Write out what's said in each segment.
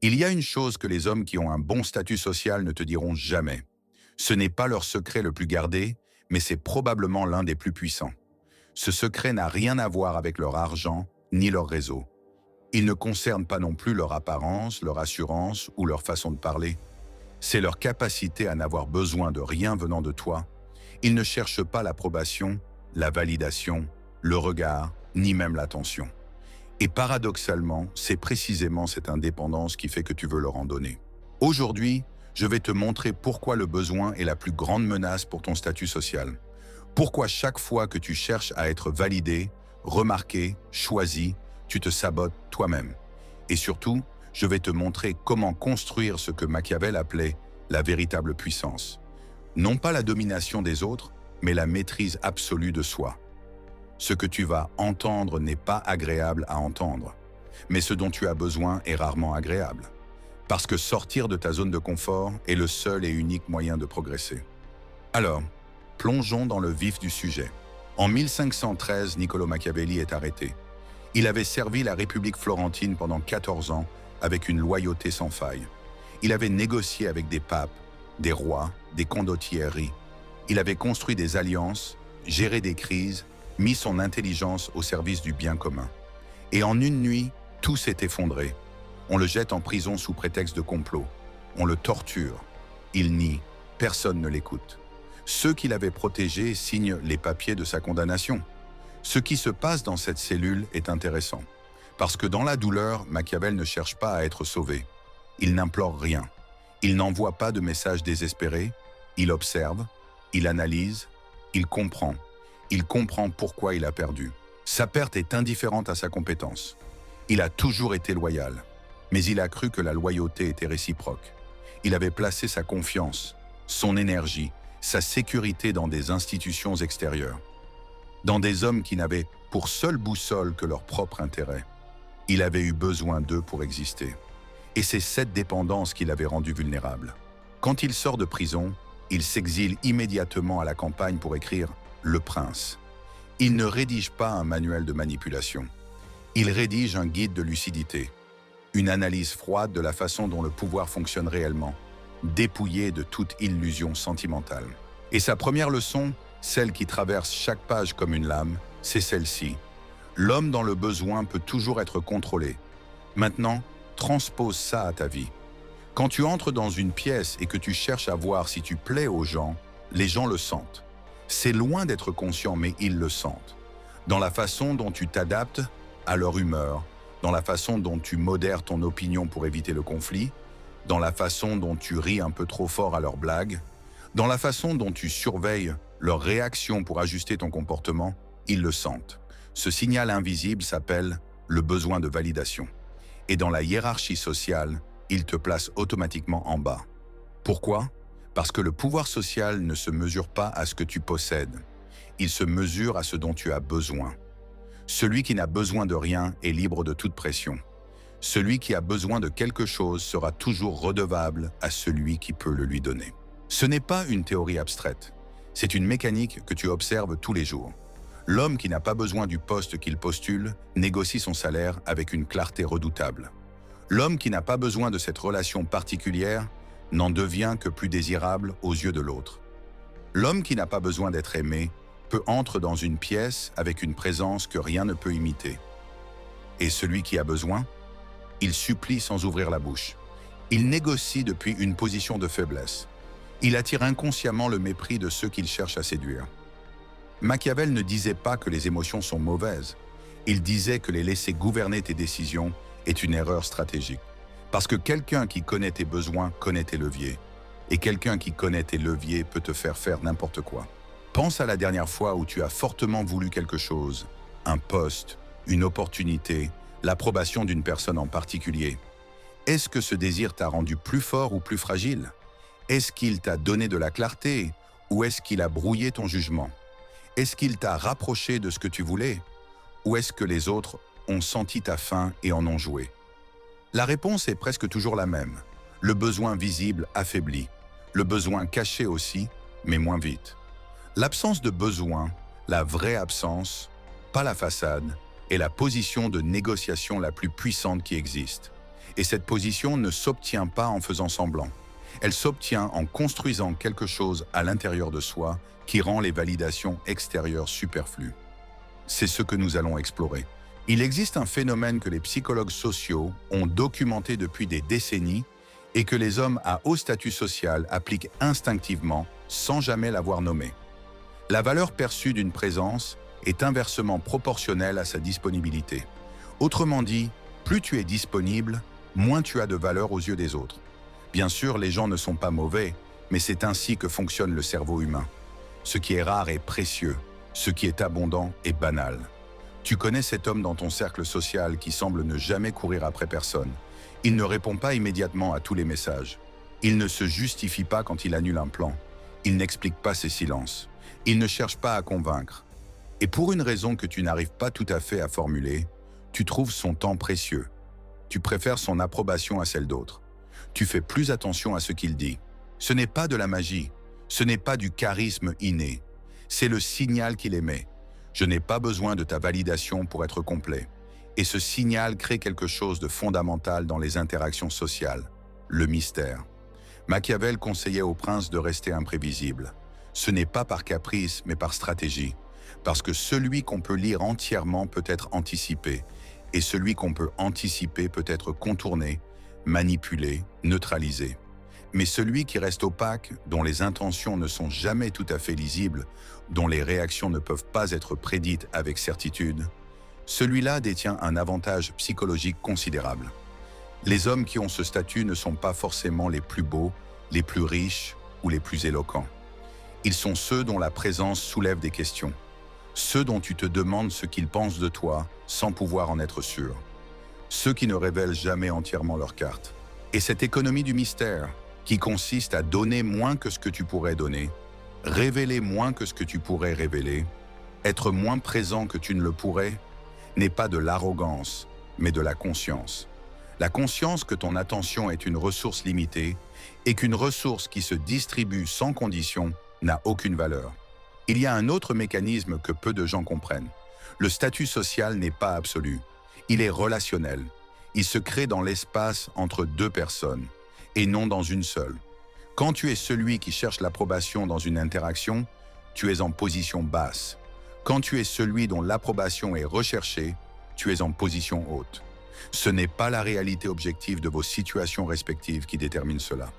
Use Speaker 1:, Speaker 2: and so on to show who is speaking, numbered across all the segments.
Speaker 1: Il y a une chose que les hommes qui ont un bon statut social ne te diront jamais. Ce n'est pas leur secret le plus gardé, mais c'est probablement l'un des plus puissants. Ce secret n'a rien à voir avec leur argent ni leur réseau. Il ne concerne pas non plus leur apparence, leur assurance ou leur façon de parler. C'est leur capacité à n'avoir besoin de rien venant de toi. Ils ne cherchent pas l'approbation, la validation, le regard, ni même l'attention. Et paradoxalement, c'est précisément cette indépendance qui fait que tu veux leur en donner. Aujourd'hui, je vais te montrer pourquoi le besoin est la plus grande menace pour ton statut social. Pourquoi chaque fois que tu cherches à être validé, remarqué, choisi, tu te sabotes toi-même. Et surtout, je vais te montrer comment construire ce que Machiavel appelait la véritable puissance. Non pas la domination des autres, mais la maîtrise absolue de soi. Ce que tu vas entendre n'est pas agréable à entendre, mais ce dont tu as besoin est rarement agréable. Parce que sortir de ta zone de confort est le seul et unique moyen de progresser. Alors, plongeons dans le vif du sujet. En 1513, Niccolò Machiavelli est arrêté. Il avait servi la République florentine pendant 14 ans avec une loyauté sans faille. Il avait négocié avec des papes, des rois, des condottieri. Il avait construit des alliances, géré des crises, mis son intelligence au service du bien commun. Et en une nuit, tout s'est effondré. On le jette en prison sous prétexte de complot. On le torture. Il nie. Personne ne l'écoute. Ceux qui l'avaient protégé signent les papiers de sa condamnation. Ce qui se passe dans cette cellule est intéressant. Parce que dans la douleur, Machiavel ne cherche pas à être sauvé. Il n'implore rien. Il n'envoie pas de message désespéré. Il observe, il analyse, il comprend. Il comprend pourquoi il a perdu. Sa perte est indifférente à sa compétence. Il a toujours été loyal, mais il a cru que la loyauté était réciproque. Il avait placé sa confiance, son énergie, sa sécurité dans des institutions extérieures, dans des hommes qui n'avaient pour seule boussole que leur propre intérêt. Il avait eu besoin d'eux pour exister. Et c'est cette dépendance qui l'avait rendu vulnérable. Quand il sort de prison, il s'exile immédiatement à la campagne pour écrire Le Prince. Il ne rédige pas un manuel de manipulation. Il rédige un guide de lucidité, une analyse froide de la façon dont le pouvoir fonctionne réellement, dépouillé de toute illusion sentimentale. Et sa première leçon, celle qui traverse chaque page comme une lame, c'est celle-ci. L'homme dans le besoin peut toujours être contrôlé. Maintenant, transpose ça à ta vie. Quand tu entres dans une pièce et que tu cherches à voir si tu plais aux gens, les gens le sentent. C'est loin d'être conscient, mais ils le sentent. Dans la façon dont tu t'adaptes à leur humeur, dans la façon dont tu modères ton opinion pour éviter le conflit, dans la façon dont tu ris un peu trop fort à leurs blagues, dans la façon dont tu surveilles leurs réactions pour ajuster ton comportement, ils le sentent. Ce signal invisible s'appelle le besoin de validation. Et dans la hiérarchie sociale, il te place automatiquement en bas. Pourquoi ? Parce que le pouvoir social ne se mesure pas à ce que tu possèdes. Il se mesure à ce dont tu as besoin. Celui qui n'a besoin de rien est libre de toute pression. Celui qui a besoin de quelque chose sera toujours redevable à celui qui peut le lui donner. Ce n'est pas une théorie abstraite. C'est une mécanique que tu observes tous les jours. L'homme qui n'a pas besoin du poste qu'il postule négocie son salaire avec une clarté redoutable. L'homme qui n'a pas besoin de cette relation particulière n'en devient que plus désirable aux yeux de l'autre. L'homme qui n'a pas besoin d'être aimé peut entrer dans une pièce avec une présence que rien ne peut imiter. Et celui qui a besoin, il supplie sans ouvrir la bouche. Il négocie depuis une position de faiblesse. Il attire inconsciemment le mépris de ceux qu'il cherche à séduire. Machiavel ne disait pas que les émotions sont mauvaises. Il disait que les laisser gouverner tes décisions est une erreur stratégique. Parce que quelqu'un qui connaît tes besoins connaît tes leviers. Et quelqu'un qui connaît tes leviers peut te faire n'importe quoi. Pense à la dernière fois où tu as fortement voulu quelque chose, un poste, une opportunité, l'approbation d'une personne en particulier. Est-ce que ce désir t'a rendu plus fort ou plus fragile? Est-ce qu'il t'a donné de la clarté ou est-ce qu'il a brouillé ton jugement? Est-ce qu'il t'a rapproché de ce que tu voulais? Ou est-ce que les autres ont senti ta faim et en ont joué? La réponse est presque toujours la même. Le besoin visible affaibli. Le besoin caché aussi, mais moins vite. L'absence de besoin, la vraie absence, pas la façade, est la position de négociation la plus puissante qui existe. Et cette position ne s'obtient pas en faisant semblant. Elle s'obtient en construisant quelque chose à l'intérieur de soi qui rend les validations extérieures superflues. C'est ce que nous allons explorer. Il existe un phénomène que les psychologues sociaux ont documenté depuis des décennies et que les hommes à haut statut social appliquent instinctivement sans jamais l'avoir nommé. La valeur perçue d'une présence est inversement proportionnelle à sa disponibilité. Autrement dit, plus tu es disponible, moins tu as de valeur aux yeux des autres. Bien sûr, les gens ne sont pas mauvais, mais c'est ainsi que fonctionne le cerveau humain. Ce qui est rare est précieux, ce qui est abondant est banal. Tu connais cet homme dans ton cercle social qui semble ne jamais courir après personne. Il ne répond pas immédiatement à tous les messages. Il ne se justifie pas quand il annule un plan. Il n'explique pas ses silences. Il ne cherche pas à convaincre. Et pour une raison que tu n'arrives pas tout à fait à formuler, tu trouves son temps précieux. Tu préfères son approbation à celle d'autres. Tu fais plus attention à ce qu'il dit. Ce n'est pas de la magie. Ce n'est pas du charisme inné. C'est le signal qu'il émet. Je n'ai pas besoin de ta validation pour être complet. Et ce signal crée quelque chose de fondamental dans les interactions sociales, le mystère. Machiavel conseillait au prince de rester imprévisible. Ce n'est pas par caprice, mais par stratégie. Parce que celui qu'on peut lire entièrement peut être anticipé, et celui qu'on peut anticiper peut être contourné, manipulé, neutralisé. Mais celui qui reste opaque, dont les intentions ne sont jamais tout à fait lisibles, dont les réactions ne peuvent pas être prédites avec certitude, celui-là détient un avantage psychologique considérable. Les hommes qui ont ce statut ne sont pas forcément les plus beaux, les plus riches ou les plus éloquents. Ils sont ceux dont la présence soulève des questions, ceux dont tu te demandes ce qu'ils pensent de toi sans pouvoir en être sûr, ceux qui ne révèlent jamais entièrement leurs cartes. Et cette économie du mystère, qui consiste à donner moins que ce que tu pourrais donner, révéler moins que ce que tu pourrais révéler, être moins présent que tu ne le pourrais, n'est pas de l'arrogance, mais de la conscience. La conscience que ton attention est une ressource limitée et qu'une ressource qui se distribue sans condition n'a aucune valeur. Il y a un autre mécanisme que peu de gens comprennent. Le statut social n'est pas absolu. Il est relationnel. Il se crée dans l'espace entre deux personnes, et non dans une seule. Quand tu es celui qui cherche l'approbation dans une interaction, tu es en position basse. Quand tu es celui dont l'approbation est recherchée, tu es en position haute. Ce n'est pas la réalité objective de vos situations respectives qui détermine cela.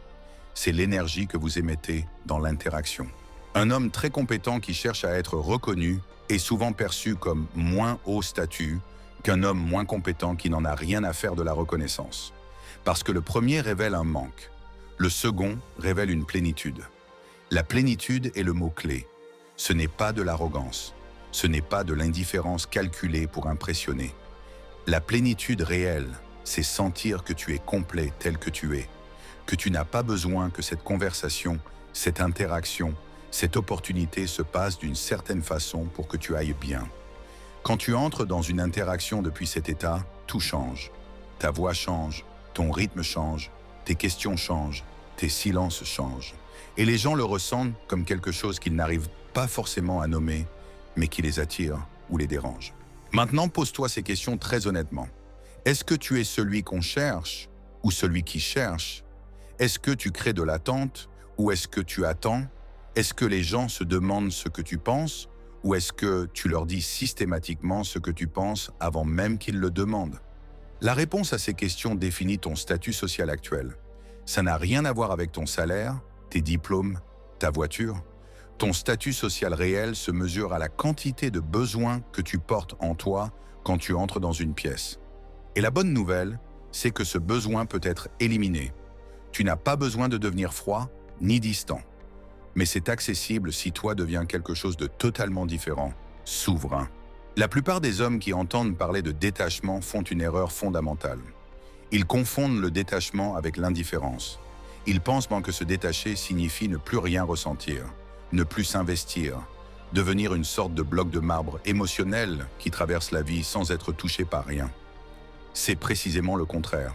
Speaker 1: C'est l'énergie que vous émettez dans l'interaction. Un homme très compétent qui cherche à être reconnu est souvent perçu comme moins haut statut qu'un homme moins compétent qui n'en a rien à faire de la reconnaissance. Parce que le premier révèle un manque. Le second révèle une plénitude. La plénitude est le mot-clé. Ce n'est pas de l'arrogance. Ce n'est pas de l'indifférence calculée pour impressionner. La plénitude réelle, c'est sentir que tu es complet tel que tu es, que tu n'as pas besoin que cette conversation, cette interaction, cette opportunité se passe d'une certaine façon pour que tu ailles bien. Quand tu entres dans une interaction depuis cet état, tout change. Ta voix change, ton rythme change, tes questions changent, tes silences changent. Et les gens le ressentent comme quelque chose qu'ils n'arrivent pas forcément à nommer, mais qui les attire ou les dérange. Maintenant, pose-toi ces questions très honnêtement. Est-ce que tu es celui qu'on cherche ou celui qui cherche? Est-ce que tu crées de l'attente ou est-ce que tu attends? Est-ce que les gens se demandent ce que tu penses ou est-ce que tu leur dis systématiquement ce que tu penses avant même qu'ils le demandent? La réponse à ces questions définit ton statut social actuel. Ça n'a rien à voir avec ton salaire, tes diplômes, ta voiture. Ton statut social réel se mesure à la quantité de besoins que tu portes en toi quand tu entres dans une pièce. Et la bonne nouvelle, c'est que ce besoin peut être éliminé. Tu n'as pas besoin de devenir froid ni distant. Mais c'est accessible si toi deviens quelque chose de totalement différent, souverain. La plupart des hommes qui entendent parler de détachement font une erreur fondamentale. Ils confondent le détachement avec l'indifférence. Ils pensent que se détacher signifie ne plus rien ressentir, ne plus s'investir, devenir une sorte de bloc de marbre émotionnel qui traverse la vie sans être touché par rien. C'est précisément le contraire.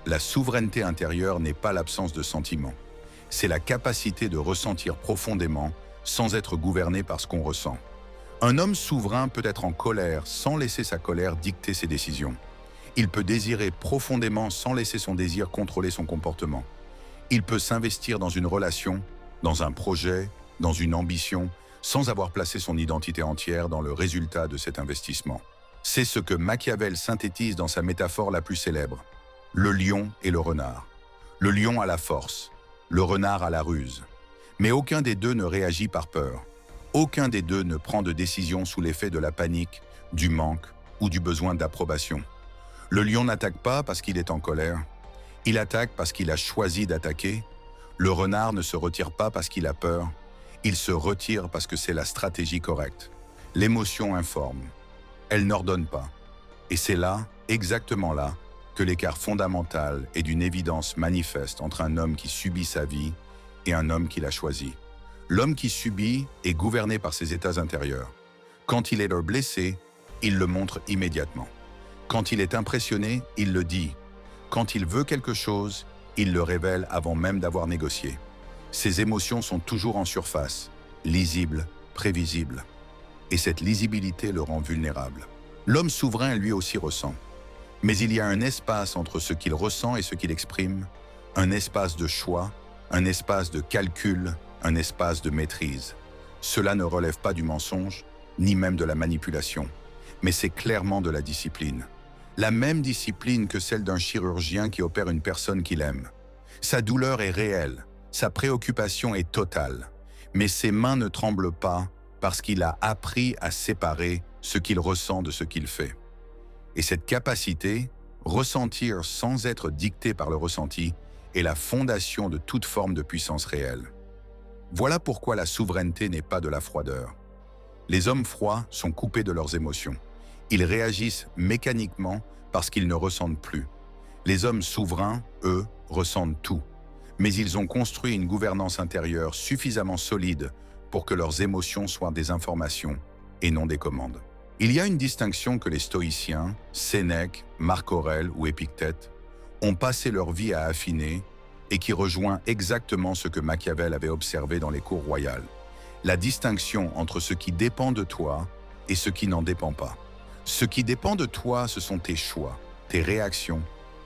Speaker 1: La souveraineté intérieure n'est pas l'absence de sentiments. C'est la capacité de ressentir profondément sans être gouverné par ce qu'on ressent. Un homme souverain peut être en colère sans laisser sa colère dicter ses décisions. Il peut désirer profondément sans laisser son désir contrôler son comportement. Il peut s'investir dans une relation, dans un projet, dans une ambition, sans avoir placé son identité entière dans le résultat de cet investissement. C'est ce que Machiavel synthétise dans sa métaphore la plus célèbre. Le lion et le renard. Le lion a la force, le renard a la ruse. Mais aucun des deux ne réagit par peur. Aucun des deux ne prend de décision sous l'effet de la panique, du manque ou du besoin d'approbation. Le lion n'attaque pas parce qu'il est en colère. Il attaque parce qu'il a choisi d'attaquer. Le renard ne se retire pas parce qu'il a peur. Il se retire parce que c'est la stratégie correcte. L'émotion informe. Elle n'ordonne pas. Et c'est là, exactement là, que l'écart fondamental est d'une évidence manifeste entre un homme qui subit sa vie et un homme qui l'a choisi. L'homme qui subit est gouverné par ses états intérieurs. Quand il est blessé, il le montre immédiatement. Quand il est impressionné, il le dit. Quand il veut quelque chose, il le révèle avant même d'avoir négocié. Ses émotions sont toujours en surface, lisibles, prévisibles. Et cette lisibilité le rend vulnérable. L'homme souverain lui aussi ressent. Mais il y a un espace entre ce qu'il ressent et ce qu'il exprime, un espace de choix, un espace de calcul, un espace de maîtrise. Cela ne relève pas du mensonge, ni même de la manipulation, mais c'est clairement de la discipline. La même discipline que celle d'un chirurgien qui opère une personne qu'il aime. Sa douleur est réelle, sa préoccupation est totale, mais ses mains ne tremblent pas parce qu'il a appris à séparer ce qu'il ressent de ce qu'il fait. Et cette capacité, ressentir sans être dicté par le ressenti, est la fondation de toute forme de puissance réelle. Voilà pourquoi la souveraineté n'est pas de la froideur. Les hommes froids sont coupés de leurs émotions. Ils réagissent mécaniquement parce qu'ils ne ressentent plus. Les hommes souverains, eux, ressentent tout. Mais ils ont construit une gouvernance intérieure suffisamment solide pour que leurs émotions soient des informations et non des commandes. Il y a une distinction que les stoïciens, Sénèque, Marc Aurèle ou Épictète, ont passé leur vie à affiner et qui rejoint exactement ce que Machiavel avait observé dans les cours royales. La distinction entre ce qui dépend de toi et ce qui n'en dépend pas. Ce qui dépend de toi, ce sont tes choix, tes réactions,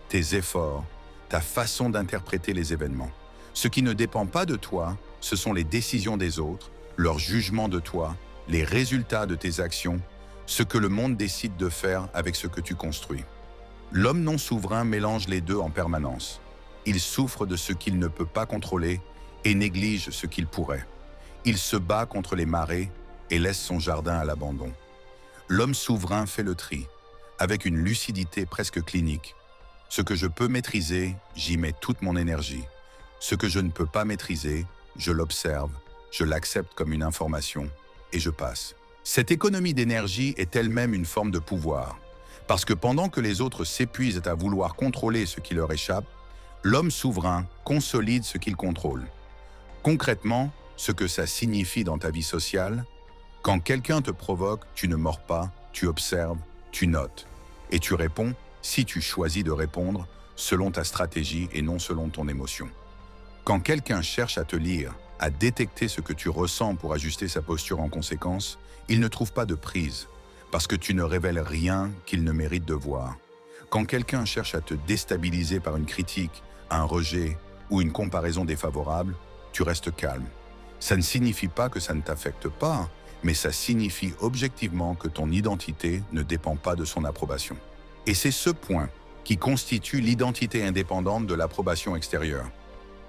Speaker 1: tes efforts, ta façon d'interpréter les événements. Ce qui ne dépend pas de toi, ce sont les décisions des autres, leur jugement de toi, les résultats de tes actions, ce que le monde décide de faire avec ce que tu construis. L'homme non souverain mélange les deux en permanence. Il souffre de ce qu'il ne peut pas contrôler et néglige ce qu'il pourrait. Il se bat contre les marées et laisse son jardin à l'abandon. L'homme souverain fait le tri, avec une lucidité presque clinique. Ce que je peux maîtriser, j'y mets toute mon énergie. Ce que je ne peux pas maîtriser, je l'observe, je l'accepte comme une information et je passe. Cette économie d'énergie est elle-même une forme de pouvoir, parce que pendant que les autres s'épuisent à vouloir contrôler ce qui leur échappe, l'homme souverain consolide ce qu'il contrôle. Concrètement, ce que ça signifie dans ta vie sociale, quand quelqu'un te provoque, tu ne mords pas, tu observes, tu notes. Et tu réponds, si tu choisis de répondre, selon ta stratégie et non selon ton émotion. Quand quelqu'un cherche à te lire, à détecter ce que tu ressens pour ajuster sa posture en conséquence, il ne trouve pas de prise, parce que tu ne révèles rien qu'il ne mérite de voir. Quand quelqu'un cherche à te déstabiliser par une critique, un rejet ou une comparaison défavorable, tu restes calme. Ça ne signifie pas que ça ne t'affecte pas, mais ça signifie objectivement que ton identité ne dépend pas de son approbation. Et c'est ce point qui constitue l'identité indépendante de l'approbation extérieure,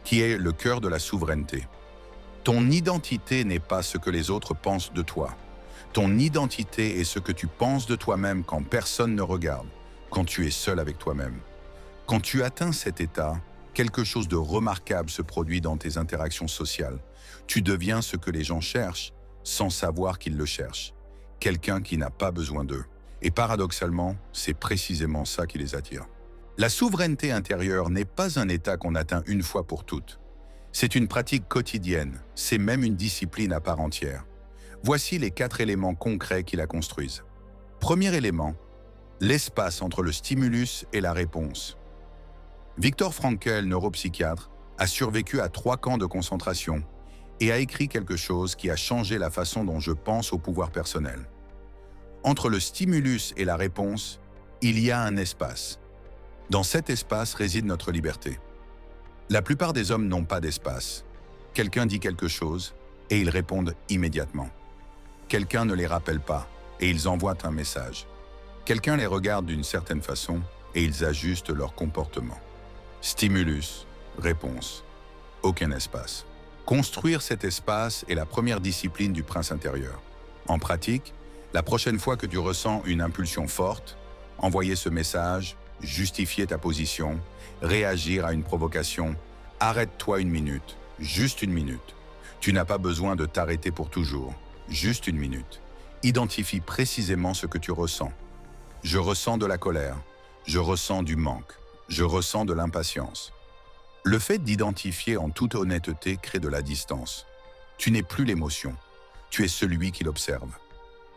Speaker 1: qui est le cœur de la souveraineté. Ton identité n'est pas ce que les autres pensent de toi. Ton identité est ce que tu penses de toi-même quand personne ne regarde, quand tu es seul avec toi-même. Quand tu atteins cet état, quelque chose de remarquable se produit dans tes interactions sociales. Tu deviens ce que les gens cherchent, sans savoir qu'ils le cherchent. Quelqu'un qui n'a pas besoin d'eux. Et paradoxalement, c'est précisément ça qui les attire. La souveraineté intérieure n'est pas un état qu'on atteint une fois pour toutes. C'est une pratique quotidienne, c'est même une discipline à part entière. Voici les 4 éléments concrets qui la construisent. Premier élément, l'espace entre le stimulus et la réponse. Viktor Frankl, neuropsychiatre, a survécu à 3 camps de concentration et a écrit quelque chose qui a changé la façon dont je pense au pouvoir personnel. Entre le stimulus et la réponse, Il y a un espace. Dans cet espace réside notre liberté. La plupart des hommes n'ont pas d'espace. Quelqu'un dit quelque chose et ils répondent immédiatement. Quelqu'un ne les rappelle pas et ils envoient un message. Quelqu'un les regarde d'une certaine façon et ils ajustent leur comportement. Stimulus, réponse. Aucun espace. Construire cet espace est la première discipline du prince intérieur. En pratique, la prochaine fois que tu ressens une impulsion forte, envoyer ce message, justifier ta position, réagir à une provocation, arrête-toi une minute, juste une minute. Tu n'as pas besoin de t'arrêter pour toujours, juste une minute. Identifie précisément ce que tu ressens. Je ressens de la colère, je ressens du manque, je ressens de l'impatience. Le fait d'identifier en toute honnêteté crée de la distance. Tu n'es plus l'émotion, tu es celui qui l'observe.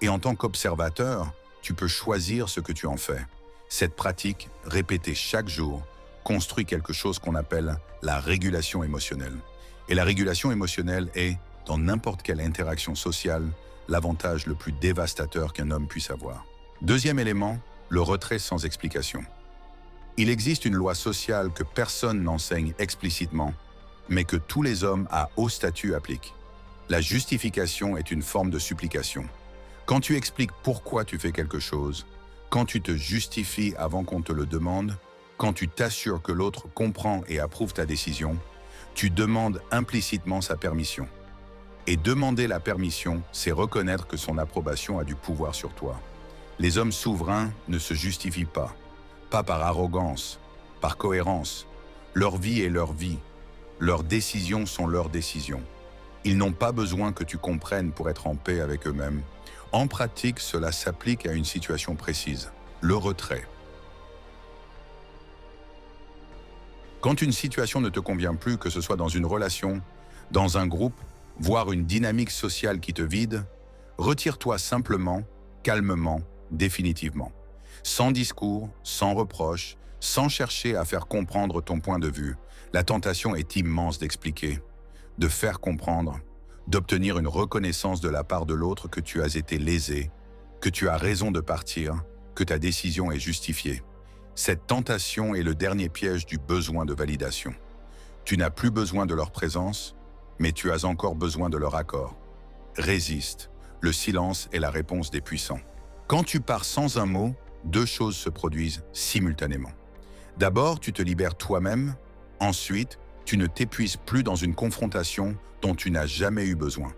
Speaker 1: Et en tant qu'observateur, tu peux choisir ce que tu en fais. Cette pratique, répétée chaque jour, construit quelque chose qu'on appelle la régulation émotionnelle. Et la régulation émotionnelle est, dans n'importe quelle interaction sociale, l'avantage le plus dévastateur qu'un homme puisse avoir. Deuxième élément, le retrait sans explication. Il existe une loi sociale que personne n'enseigne explicitement, mais que tous les hommes à haut statut appliquent. La justification est une forme de supplication. Quand tu expliques pourquoi tu fais quelque chose, quand tu te justifies avant qu'on te le demande, quand tu t'assures que l'autre comprend et approuve ta décision, tu demandes implicitement sa permission. Et demander la permission, c'est reconnaître que son approbation a du pouvoir sur toi. Les hommes souverains ne se justifient pas par arrogance, par cohérence. Leur vie est leur vie. Leurs décisions sont leurs décisions. Ils n'ont pas besoin que tu comprennes pour être en paix avec eux-mêmes. En pratique, cela s'applique à une situation précise, le retrait. Quand une situation ne te convient plus, que ce soit dans une relation, dans un groupe, voire une dynamique sociale qui te vide, retire-toi simplement, calmement, définitivement. Sans discours, sans reproche, sans chercher à faire comprendre ton point de vue. La tentation est immense d'expliquer, de faire comprendre, d'obtenir une reconnaissance de la part de l'autre que tu as été lésé, que tu as raison de partir, que ta décision est justifiée. Cette tentation est le dernier piège du besoin de validation. Tu n'as plus besoin de leur présence, mais tu as encore besoin de leur accord. Résiste. Le silence est la réponse des puissants. Quand tu pars sans un mot, deux choses se produisent simultanément. D'abord, tu te libères toi-même. Ensuite, tu ne t'épuises plus dans une confrontation dont tu n'as jamais eu besoin.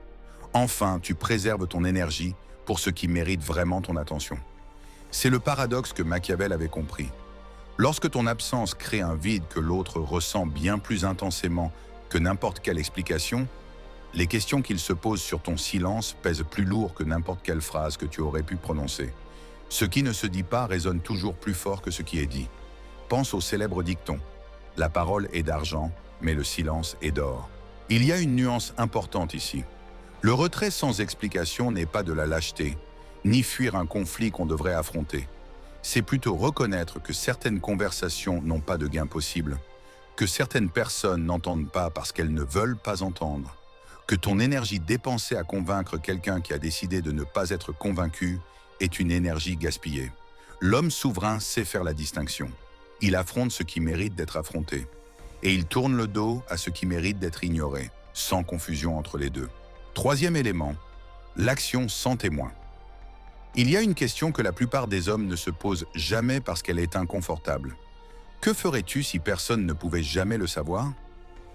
Speaker 1: Enfin, tu préserves ton énergie pour ce qui mérite vraiment ton attention. C'est le paradoxe que Machiavel avait compris. Lorsque ton absence crée un vide que l'autre ressent bien plus intensément que n'importe quelle explication, les questions qu'il se pose sur ton silence pèsent plus lourd que n'importe quelle phrase que tu aurais pu prononcer. Ce qui ne se dit pas résonne toujours plus fort que ce qui est dit. Pense au célèbre dicton « La parole est d'argent, mais le silence est d'or ». Il y a une nuance importante ici. Le retrait sans explication n'est pas de la lâcheté, ni fuir un conflit qu'on devrait affronter. C'est plutôt reconnaître que certaines conversations n'ont pas de gain possible, que certaines personnes n'entendent pas parce qu'elles ne veulent pas entendre, que ton énergie dépensée à convaincre quelqu'un qui a décidé de ne pas être convaincu est une énergie gaspillée. L'homme souverain sait faire la distinction. Il affronte ce qui mérite d'être affronté. Et il tourne le dos à ce qui mérite d'être ignoré, sans confusion entre les deux. Troisième élément, l'action sans témoin. Il y a une question que la plupart des hommes ne se posent jamais parce qu'elle est inconfortable. Que ferais-tu si personne ne pouvait jamais le savoir?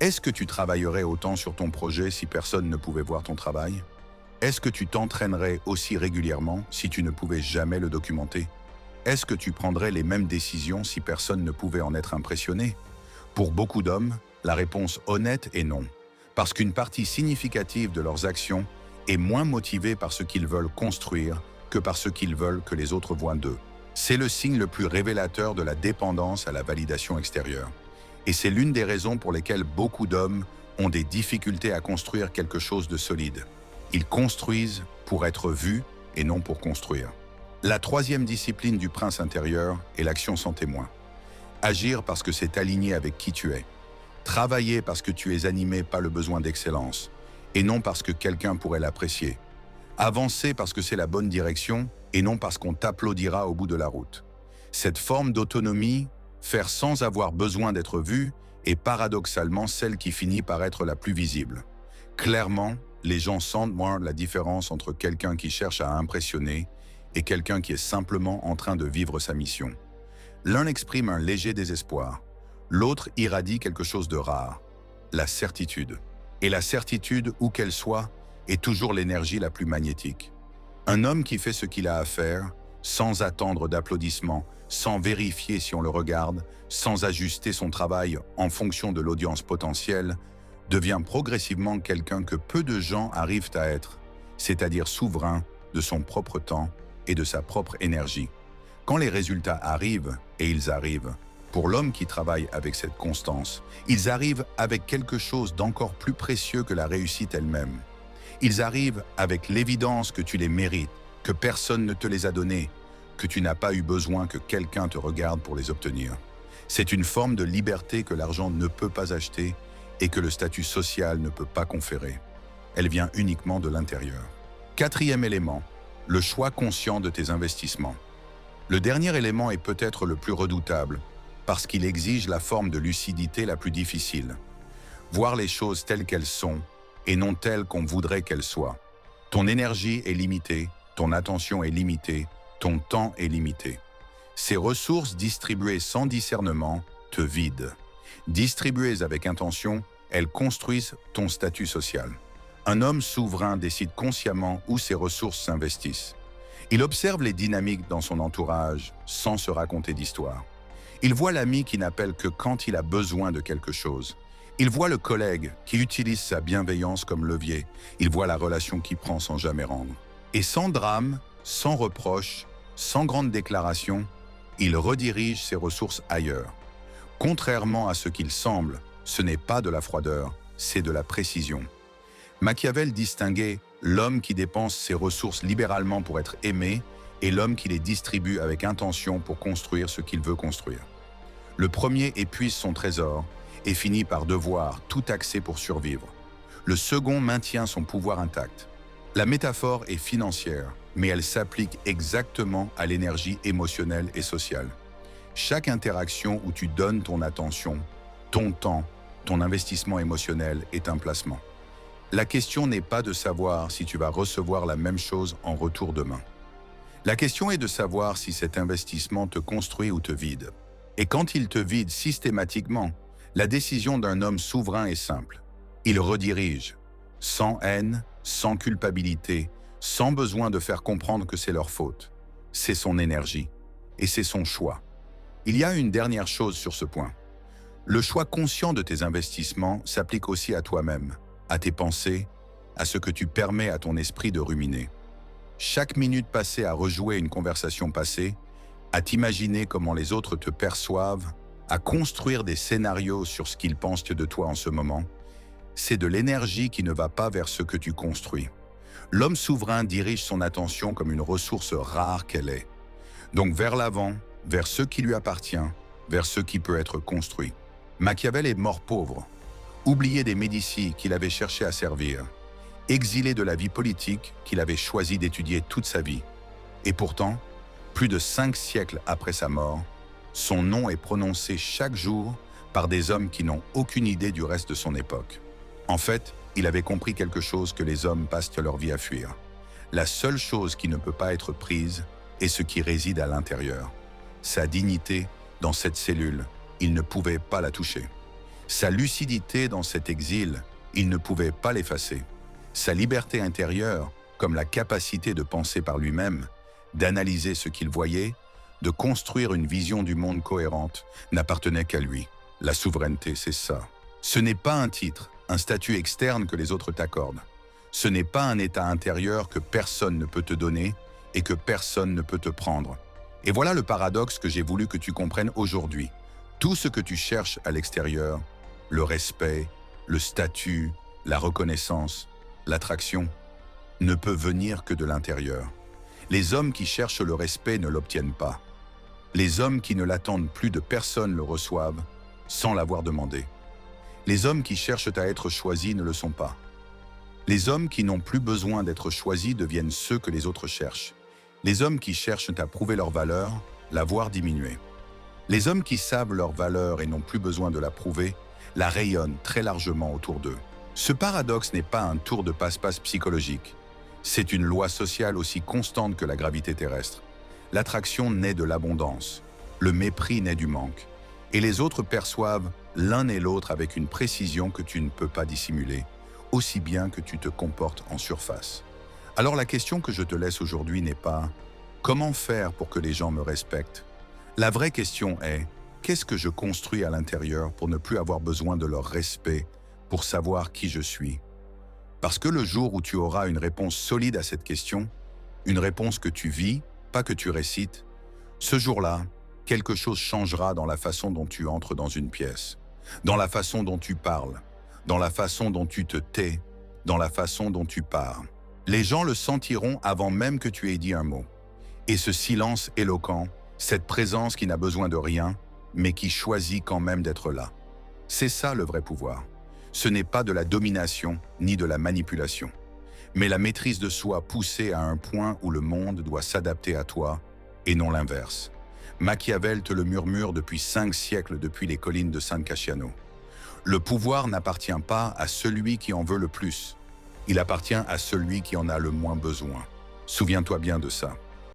Speaker 1: Est-ce que tu travaillerais autant sur ton projet si personne ne pouvait voir ton travail? Est-ce que tu t'entraînerais aussi régulièrement si tu ne pouvais jamais le documenter? Est-ce que tu prendrais les mêmes décisions si personne ne pouvait en être impressionné? Pour beaucoup d'hommes, la réponse honnête est non, parce qu'une partie significative de leurs actions est moins motivée par ce qu'ils veulent construire que par ce qu'ils veulent que les autres voient d'eux. C'est le signe le plus révélateur de la dépendance à la validation extérieure. Et c'est l'une des raisons pour lesquelles beaucoup d'hommes ont des difficultés à construire quelque chose de solide. Ils construisent pour être vus et non pour construire. La troisième discipline du prince intérieur est l'action sans témoin. Agir parce que c'est aligné avec qui tu es. Travailler parce que tu es animé par le besoin d'excellence et non parce que quelqu'un pourrait l'apprécier. Avancer parce que c'est la bonne direction et non parce qu'on t'applaudira au bout de la route. Cette forme d'autonomie, faire sans avoir besoin d'être vu, est paradoxalement celle qui finit par être la plus visible. Clairement, les gens sentent moins la différence entre quelqu'un qui cherche à impressionner et quelqu'un qui est simplement en train de vivre sa mission. L'un exprime un léger désespoir, l'autre irradie quelque chose de rare, la certitude. Et la certitude, où qu'elle soit, est toujours l'énergie la plus magnétique. Un homme qui fait ce qu'il a à faire, sans attendre d'applaudissements, sans vérifier si on le regarde, sans ajuster son travail en fonction de l'audience potentielle, devient progressivement quelqu'un que peu de gens arrivent à être, c'est-à-dire souverain de son propre temps et de sa propre énergie. Quand les résultats arrivent, et ils arrivent, pour l'homme qui travaille avec cette constance, ils arrivent avec quelque chose d'encore plus précieux que la réussite elle-même. Ils arrivent avec l'évidence que tu les mérites, que personne ne te les a donnés, que tu n'as pas eu besoin que quelqu'un te regarde pour les obtenir. C'est une forme de liberté que l'argent ne peut pas acheter et que le statut social ne peut pas conférer. Elle vient uniquement de l'intérieur. Quatrième élément, le choix conscient de tes investissements. Le dernier élément est peut-être le plus redoutable, parce qu'il exige la forme de lucidité la plus difficile. Voir les choses telles qu'elles sont, et non telles qu'on voudrait qu'elles soient. Ton énergie est limitée, ton attention est limitée, ton temps est limité. Ces ressources distribuées sans discernement te vident. Distribuées avec intention, elles construisent ton statut social. Un homme souverain décide consciemment où ses ressources s'investissent. Il observe les dynamiques dans son entourage sans se raconter d'histoire. Il voit l'ami qui n'appelle que quand il a besoin de quelque chose. Il voit le collègue qui utilise sa bienveillance comme levier. Il voit la relation qui prend sans jamais rendre. Et sans drame, sans reproche, sans grande déclaration, il redirige ses ressources ailleurs. Contrairement à ce qu'il semble, ce n'est pas de la froideur, c'est de la précision. Machiavel distinguait l'homme qui dépense ses ressources libéralement pour être aimé et l'homme qui les distribue avec intention pour construire ce qu'il veut construire. Le premier épuise son trésor et finit par devoir tout axer pour survivre. Le second maintient son pouvoir intact. La métaphore est financière, mais elle s'applique exactement à l'énergie émotionnelle et sociale. Chaque interaction où tu donnes ton attention, ton temps, ton investissement émotionnel est un placement. La question n'est pas de savoir si tu vas recevoir la même chose en retour demain. La question est de savoir si cet investissement te construit ou te vide. Et quand il te vide systématiquement, la décision d'un homme souverain est simple. Il redirige, sans haine, sans culpabilité, sans besoin de faire comprendre que c'est leur faute. C'est son énergie et c'est son choix. Il y a une dernière chose sur ce point. Le choix conscient de tes investissements s'applique aussi à toi-même, à tes pensées, à ce que tu permets à ton esprit de ruminer. Chaque minute passée à rejouer une conversation passée, à t'imaginer comment les autres te perçoivent, à construire des scénarios sur ce qu'ils pensent de toi en ce moment, c'est de l'énergie qui ne va pas vers ce que tu construis. L'homme souverain dirige son attention comme une ressource rare qu'elle est. Donc vers l'avant, vers ce qui lui appartient, vers ce qui peut être construit. Machiavel est mort pauvre, oublié des Médicis qu'il avait cherché à servir, exilé de la vie politique qu'il avait choisi d'étudier toute sa vie. Et pourtant, plus de 5 siècles après sa mort, son nom est prononcé chaque jour par des hommes qui n'ont aucune idée du reste de son époque. En fait, il avait compris quelque chose que les hommes passent leur vie à fuir. La seule chose qui ne peut pas être prise est ce qui réside à l'intérieur. Sa dignité dans cette cellule, il ne pouvait pas la toucher. Sa lucidité dans cet exil, il ne pouvait pas l'effacer. Sa liberté intérieure, comme la capacité de penser par lui-même, d'analyser ce qu'il voyait, de construire une vision du monde cohérente, n'appartenait qu'à lui. La souveraineté, c'est ça. Ce n'est pas un titre, un statut externe que les autres t'accordent. Ce n'est pas un état intérieur que personne ne peut te donner et que personne ne peut te prendre. Et voilà le paradoxe que j'ai voulu que tu comprennes aujourd'hui. Tout ce que tu cherches à l'extérieur, le respect, le statut, la reconnaissance, l'attraction, ne peut venir que de l'intérieur. Les hommes qui cherchent le respect ne l'obtiennent pas. Les hommes qui ne l'attendent plus de personne le reçoivent, sans l'avoir demandé. Les hommes qui cherchent à être choisis ne le sont pas. Les hommes qui n'ont plus besoin d'être choisis deviennent ceux que les autres cherchent. Les hommes qui cherchent à prouver leur valeur la voir diminuer. Les hommes qui savent leur valeur et n'ont plus besoin de la prouver, la rayonnent très largement autour d'eux. Ce paradoxe n'est pas un tour de passe-passe psychologique. C'est une loi sociale aussi constante que la gravité terrestre. L'attraction naît de l'abondance, le mépris naît du manque. Et les autres perçoivent l'un et l'autre avec une précision que tu ne peux pas dissimuler, aussi bien que tu te comportes en surface. Alors la question que je te laisse aujourd'hui n'est pas « Comment faire pour que les gens me respectent ?» La vraie question est « Qu'est-ce que je construis à l'intérieur pour ne plus avoir besoin de leur respect, pour savoir qui je suis ?» Parce que le jour où tu auras une réponse solide à cette question, une réponse que tu vis, pas que tu récites, ce jour-là, quelque chose changera dans la façon dont tu entres dans une pièce, dans la façon dont tu parles, dans la façon dont tu te tais, dans la façon dont tu pars. Les gens le sentiront avant même que tu aies dit un mot. Et ce silence éloquent, cette présence qui n'a besoin de rien, mais qui choisit quand même d'être là. C'est ça le vrai pouvoir. Ce n'est pas de la domination ni de la manipulation, mais la maîtrise de soi poussée à un point où le monde doit s'adapter à toi et non l'inverse. Machiavel te le murmure depuis 5 siècles depuis les collines de San Casciano. Le pouvoir n'appartient pas à celui qui en veut le plus. Il appartient à celui qui en a le moins besoin. Souviens-toi bien de ça.